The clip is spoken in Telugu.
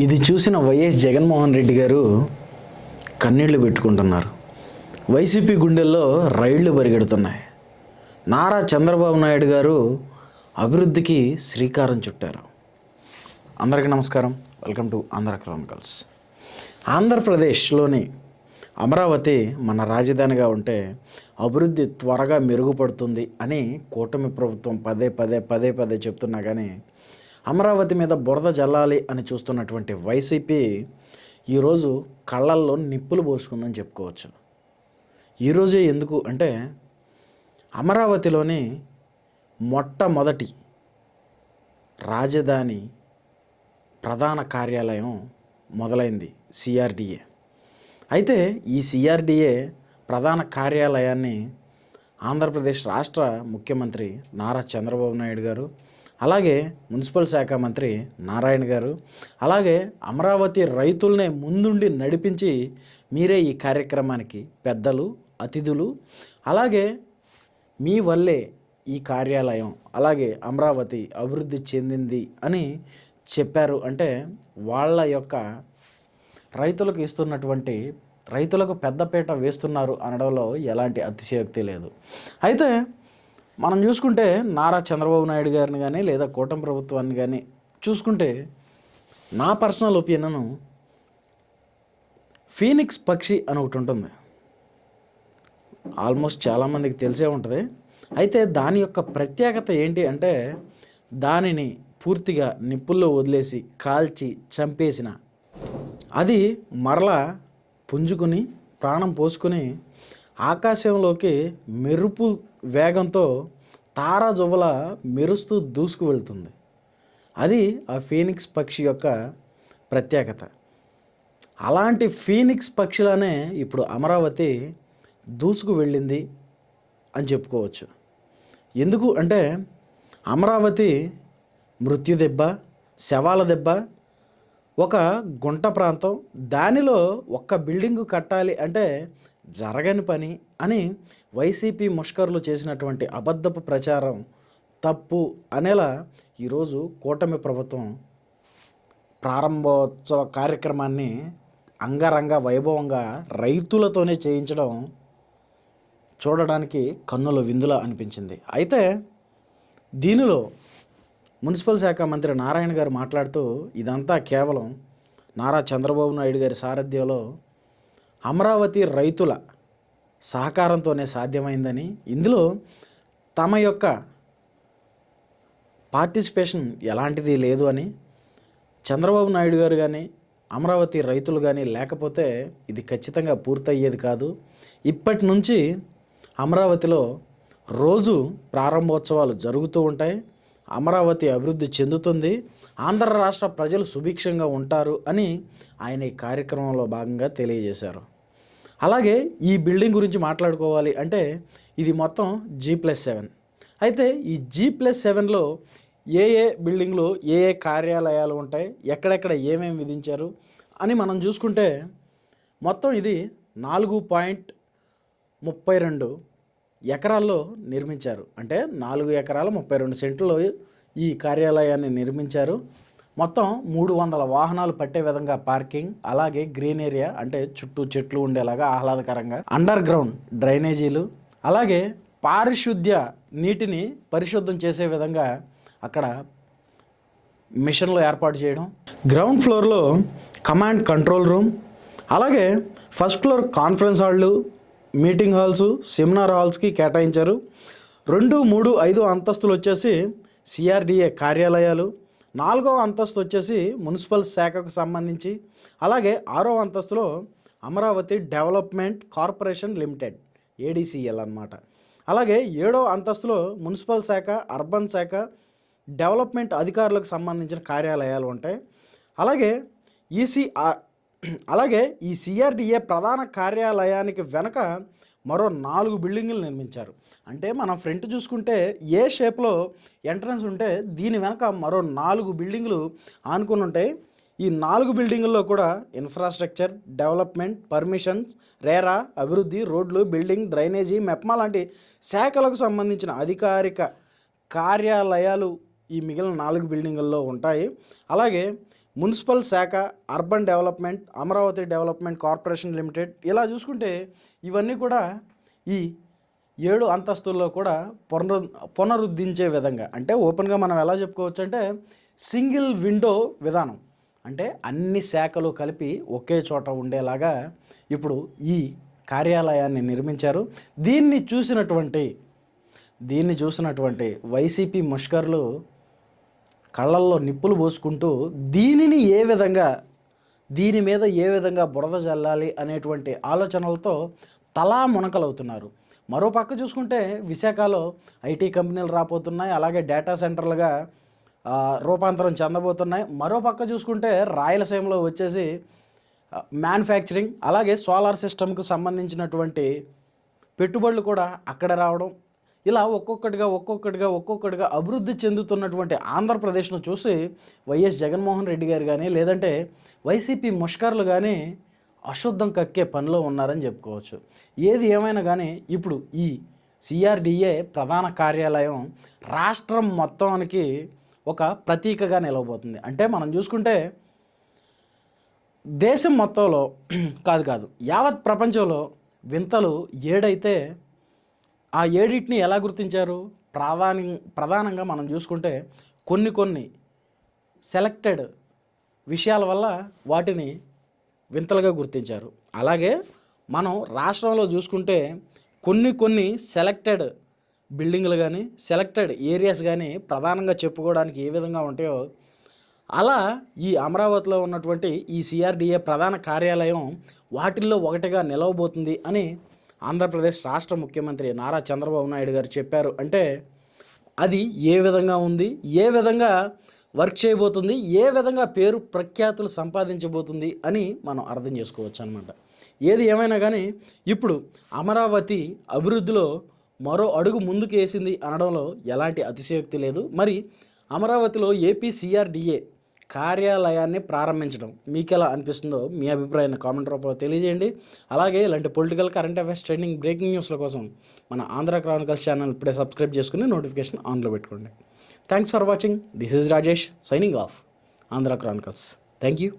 ఇది చూసిన వైఎస్ జగన్మోహన్ రెడ్డి గారు కన్నీళ్లు పెట్టుకుంటున్నారు. వైసీపీ గుండెల్లో రైళ్లు పరిగెడుతున్నాయి. నారా చంద్రబాబు నాయుడు గారు అభివృద్ధికి శ్రీకారం చుట్టారు. అందరికీ నమస్కారం. Welcome to Andhra Chronicles. ఆంధ్రప్రదేశ్లోని అమరావతి మన రాజధానిగా ఉంటే అభివృద్ధి త్వరగా మెరుగుపడుతుంది అని కూటమి ప్రభుత్వం పదే పదే చెప్తున్నా కానీ అమరావతి మీద బురద జల్లాలి అని చూస్తున్నటువంటి వైసీపీ ఈరోజు కళ్ళల్లో నిప్పులు పోసుకుందని చెప్పుకోవచ్చు. ఈరోజే ఎందుకు అంటే అమరావతిలోని మొట్టమొదటి రాజధాని ప్రధాన కార్యాలయం మొదలైంది సిఆర్డిఏ. అయితే ఈ సిఆర్డిఏ ప్రధాన కార్యాలయాన్ని ఆంధ్రప్రదేశ్ రాష్ట్ర ముఖ్యమంత్రి నారా చంద్రబాబు నాయుడు గారు, అలాగే మున్సిపల్ శాఖ మంత్రి నారాయణ గారు, అలాగే అమరావతి రైతులనే ముందుండి నడిపించి మీరే ఈ కార్యక్రమానికి పెద్దలు, అతిథులు, అలాగే మీ వల్లే ఈ కార్యాలయం అలాగే అమరావతి అభివృద్ధి చెందింది అని చెప్పారు. అంటే వాళ్ళ యొక్క రైతులకు ఇస్తున్నటువంటి రైతులకు పెద్దపీట వేస్తున్నారు అనడంలో ఎలాంటి అతిశయోక్తి లేదు. అయితే మనం చూసుకుంటే నారా చంద్రబాబు నాయుడు గారిని కానీ లేదా కూటమి ప్రభుత్వాన్ని కానీ చూసుకుంటే నా పర్సనల్ ఒపీనియన్ ఫీనిక్స్ పక్షి అని ఒకటి ఉంటుంది. ఆల్మోస్ట్ చాలామందికి తెలిసే ఉంటుంది. అయితే దాని యొక్క ప్రత్యేకత ఏంటి అంటే దానిని పూర్తిగా నిప్పుల్లో వదిలేసి కాల్చి చంపేసిన అది మరలా పుంజుకుని ప్రాణం పోసుకుని ఆకాశంలోకి మెరుపు వేగంతో తారాజువ్వల మెరుస్తూ దూసుకు వెళ్తుంది. అది ఆ ఫీనిక్స్ పక్షి యొక్క ప్రత్యేకత. అలాంటి ఫీనిక్స్ పక్షిలానే ఇప్పుడు అమరావతి దూసుకు వెళ్ళింది అని చెప్పుకోవచ్చు. ఎందుకు అంటే అమరావతి మృత్యు దెబ్బ, శవాల దెబ్బ, ఒక గుంట ప్రాంతం, దానిలో ఒక్క బిల్డింగు కట్టాలి అంటే జరగని పని అని వైసీపీ ముష్కరులు చేసినటువంటి అబద్ధపు ప్రచారం తప్పు అనేలా ఈరోజు కూటమి ప్రభుత్వం ప్రారంభోత్సవ కార్యక్రమాన్ని అంగరంగ వైభవంగా రైతులతోనే చేయించడం చూడడానికి కన్నుల విందులా అనిపించింది. అయితే దీనిలో మున్సిపల్ శాఖ మంత్రి నారాయణ గారు మాట్లాడుతూ ఇదంతా కేవలం నారా చంద్రబాబు నాయుడు గారి సారథ్యంలో అమరావతి రైతుల సహకారంతోనే సాధ్యమైందని, ఇందులో తమ యొక్క పార్టిసిపేషన్ ఎలాంటిది లేదు అని, చంద్రబాబు నాయుడు గారు కానీ అమరావతి రైతులు కానీ లేకపోతే ఇది ఖచ్చితంగా పూర్తయ్యేది కాదు. ఇప్పటి నుంచి అమరావతిలో రోజు ప్రారంభోత్సవాలు జరుగుతూ ఉంటాయి, అమరావతి అభివృద్ధి చెందుతుంది, ఆంధ్ర రాష్ట్ర ప్రజలు సుభిక్షంగా ఉంటారు అని ఆయన ఈ కార్యక్రమంలో భాగంగా తెలియజేశారు. అలాగే ఈ బిల్డింగ్ గురించి మాట్లాడుకోవాలి అంటే ఇది మొత్తం G+7. అయితే ఈ G+7లో ఏ బిల్డింగ్లు ఏ కార్యాలయాలు ఉంటాయి, ఎక్కడెక్కడ ఏమేమి విధించారు అని మనం చూసుకుంటే మొత్తం ఇది 4.32 ఎకరాల్లో నిర్మించారు. అంటే 4 ఎకరాల 32 సెంట్లో ఈ కార్యాలయాన్ని నిర్మించారు. మొత్తం 300 వాహనాలు పట్టే విధంగా పార్కింగ్, అలాగే గ్రీన్ ఏరియా అంటే చుట్టూ చెట్లు ఉండేలాగా ఆహ్లాదకరంగా, అండర్ గ్రౌండ్ డ్రైనేజీలు, అలాగే పారిశుద్ధ్య నీటిని పరిశుద్ధం చేసే విధంగా అక్కడ మిషన్లు ఏర్పాటు చేయడం, గ్రౌండ్ ఫ్లోర్లో కమాండ్ కంట్రోల్ రూమ్, అలాగే ఫస్ట్ ఫ్లోర్ కాన్ఫరెన్స్ హాళ్ళు, మీటింగ్ హాల్స్, సెమినార్ హాల్స్కి కేటాయించారు. 2, 3, 5 అంతస్తులు వచ్చేసి సిఆర్డిఏ కార్యాలయాలు, 4వ అంతస్తు వచ్చేసి మున్సిపల్ శాఖకు సంబంధించి, అలాగే 6వ అంతస్తులో Amaravati development corporation limited ADCL అన్నమాట. అలాగే 7వ అంతస్తులో మున్సిపల్ శాఖ, అర్బన్ శాఖ, డెవలప్మెంట్ అధికారులకు సంబంధించిన కార్యాలయాలు ఉంటాయి. అలాగే ఈ సిఆర్డిఏ ప్రధాన కార్యాలయానికి వెనక మరో 4 బిల్డింగులు నిర్మించారు. అంటే మనం ఫ్రంట్ చూసుకుంటే ఏ షేప్లో ఎంట్రన్స్ ఉంటే దీని వెనక మరో 4 బిల్డింగులు ఆనుకుని ఉంటాయి. ఈ 4 బిల్డింగుల్లో కూడా ఇన్ఫ్రాస్ట్రక్చర్, డెవలప్మెంట్, పర్మిషన్స్, రేరా, అభివృద్ధి, రోడ్లు, బిల్డింగ్, డ్రైనేజీ, మెప్మా లాంటి శాఖలకు సంబంధించిన అధికారిక కార్యాలయాలు ఈ మిగిలిన 4 బిల్డింగుల్లో ఉంటాయి. అలాగే మున్సిపల్ శాఖ, urban development, Amaravati development corporation limited, ఇలా చూసుకుంటే ఇవన్నీ కూడా ఈ 7 అంతస్తుల్లో కూడా పునరుద్ధరించే విధంగా, అంటే ఓపెన్గా మనం ఎలా చెప్పుకోవచ్చు అంటే సింగిల్ విండో విధానం, అంటే అన్ని శాఖలు కలిపి ఒకే చోట ఉండేలాగా ఇప్పుడు ఈ కార్యాలయాన్ని నిర్మించారు. దీన్ని చూసినటువంటి వైసీపీ ముష్కర్లు కళ్ళల్లో నిప్పులు పోసుకుంటూ దీని మీద ఏ విధంగా బురద జల్లాలి అనేటువంటి ఆలోచనలతో తలా మునకలవుతున్నారు. మరో పక్క చూసుకుంటే విశాఖలో ఐటీ కంపెనీలు రాబోతున్నాయి, అలాగే డేటా సెంటర్లుగా రూపాంతరం చెందబోతున్నాయి. మరో పక్క చూసుకుంటే రాయలసీమలో వచ్చేసి మ్యానుఫ్యాక్చరింగ్, అలాగే సోలార్ సిస్టమ్కు సంబంధించినటువంటి పెట్టుబడులు కూడా అక్కడ రావడం, ఇలా ఒక్కొక్కటిగా అభివృద్ధి చెందుతున్నటువంటి ఆంధ్రప్రదేశ్ను చూసి వైఎస్ జగన్మోహన్ రెడ్డి గారు కానీ, లేదంటే వైసీపీ ముష్కర్లు కానీ అశుద్ధం కక్కే పనిలో ఉన్నారని చెప్పుకోవచ్చు. ఏది ఏమైనా కానీ ఇప్పుడు ఈ సిఆర్డిఏ ప్రధాన కార్యాలయం రాష్ట్రం మొత్తానికి ఒక ప్రతీకగా నిలవబోతుంది. అంటే మనం చూసుకుంటే దేశం మొత్తంలో కాదు యావత్ ప్రపంచంలో వింతలు 7 అయితే ఆ 7టిని ఎలా గుర్తించారు? ప్రధానంగా మనం చూసుకుంటే కొన్ని సెలెక్టెడ్ విషయాల వల్ల వాటిని వింతలుగా గుర్తించారు. అలాగే మనం రాష్ట్రంలో చూసుకుంటే కొన్ని సెలెక్టెడ్ బిల్డింగ్లు కానీ, సెలెక్టెడ్ ఏరియాస్ కానీ ప్రధానంగా చెప్పుకోవడానికి ఏ విధంగా ఉంటాయో, అలా ఈ అమరావతిలో ఉన్నటువంటి ఈ సిఆర్డిఏ ప్రధాన కార్యాలయం వాటిల్లో ఒకటిగా నిలవబోతుంది అని ఆంధ్రప్రదేశ్ రాష్ట్ర ముఖ్యమంత్రి నారా చంద్రబాబు నాయుడు గారు చెప్పారు. అంటే అది ఏ విధంగా ఉంది, ఏ విధంగా వర్క్ చేయబోతుంది, ఏ విధంగా పేరు ప్రఖ్యాతులు సంపాదించబోతుంది అని మనం అర్థం చేసుకోవచ్చు అనమాట. ఏది ఏమైనా కానీ ఇప్పుడు అమరావతి అభివృద్ధిలో మరో అడుగు ముందుకు వేసింది అనడంలో ఎలాంటి అతిశయోక్తి లేదు. మరి అమరావతిలో ఏపీ సిఆర్డిఏ కార్యాలయాన్ని ప్రారంభించడం మీకు ఎలా అనిపిస్తుందో మీ అభిప్రాయాన్ని కామెంట్ రూపంలో తెలియజేయండి. అలాగే ఇలాంటి political, current affairs, trending, breaking న్యూస్ల కోసం మన ఆంధ్ర క్రానికల్స్ ఛానల్ ఇప్పుడే సబ్స్క్రైబ్ చేసుకుని నోటిఫికేషన్ ఆన్లో పెట్టుకోండి. Thanks for watching. This is Rajesh signing off Andhra Chronicles. Thank you.